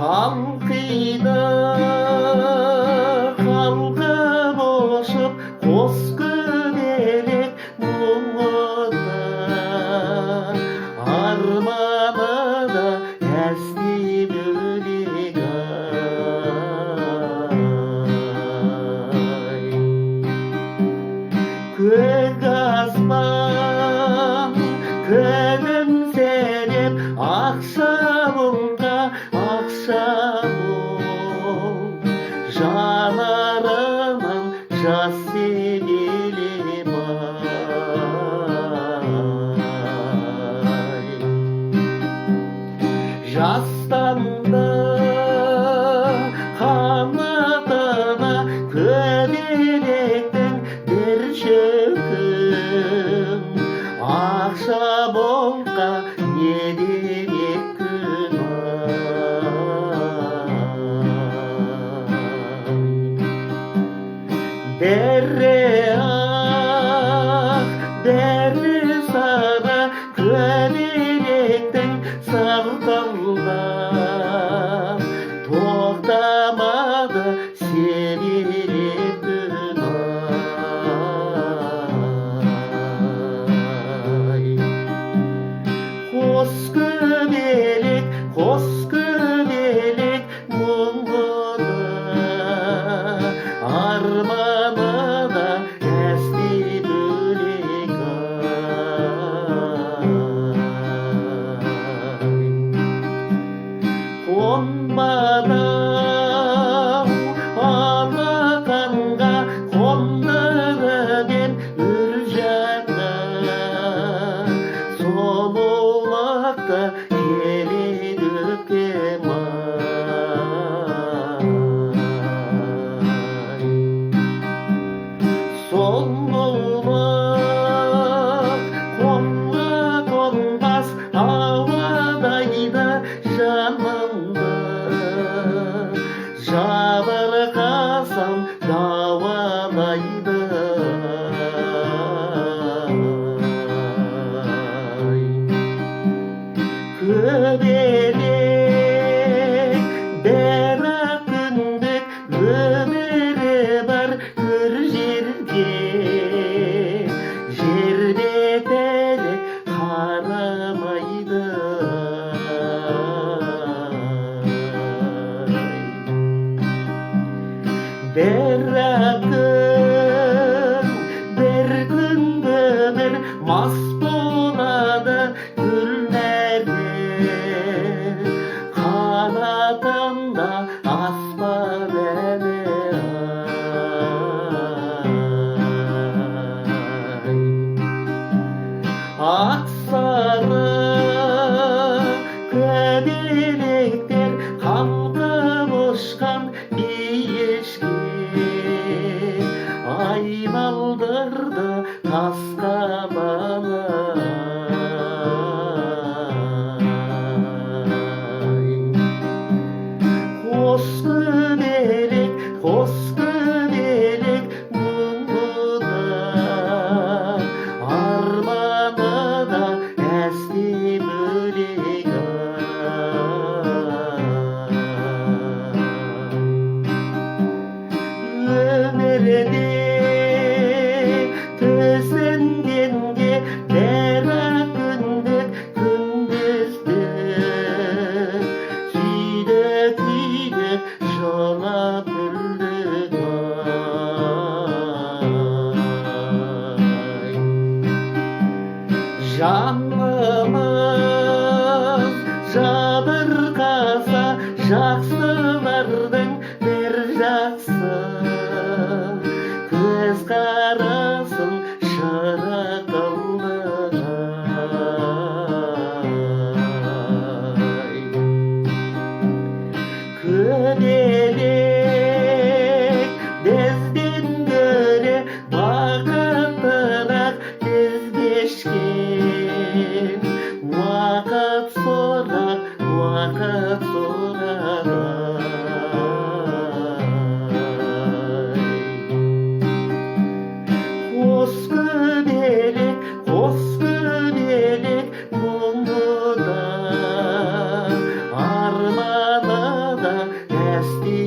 қалқиды қалқып ұшып қос көбелек мұңына арманы да әсте бөлек ай. Көк аспан күлімсіреп ақшамымға ақшамым жанарынан жас себелеп ай. Жастанда қанатына көбелектің бір шөкім ақша болқа не демек күн ай. Бәрі ақ бәрі сары көбелектің сақалдап тоқтамады себелеп күн ай. Қос көбелек мұңына арманы да әсте бөлек ай. Қонбадым алақанға қондырып ем үржанды сұлулықты келеді өкпем ай. Сұлулық қонға қонбас ауадайды жанымды жабырқасам дауалайды ай. Көбелек бірақ күндік өмірі бар көр жерде жер бетіне қарамайды ай. Бірақ бір күн өмір мас болады гүлнәрді қанатында аспан әні ай. Ақ сары көбелектер қалқып ұшқан биешке айналдырды тас қабаны ай. Қос көбелек мұңына арманы да әсте бөлек ай. Өмірде төсінгенге бірақ күндік күндізді күйді жылап күлдік ай. Жанымыз жабырқаса жақсылардың бір жақсы көз қарасын шырақылды ай. Көбелек бізден гөрі бақыттырақ кездескен уақыт сорақ мұңына арманы пәсте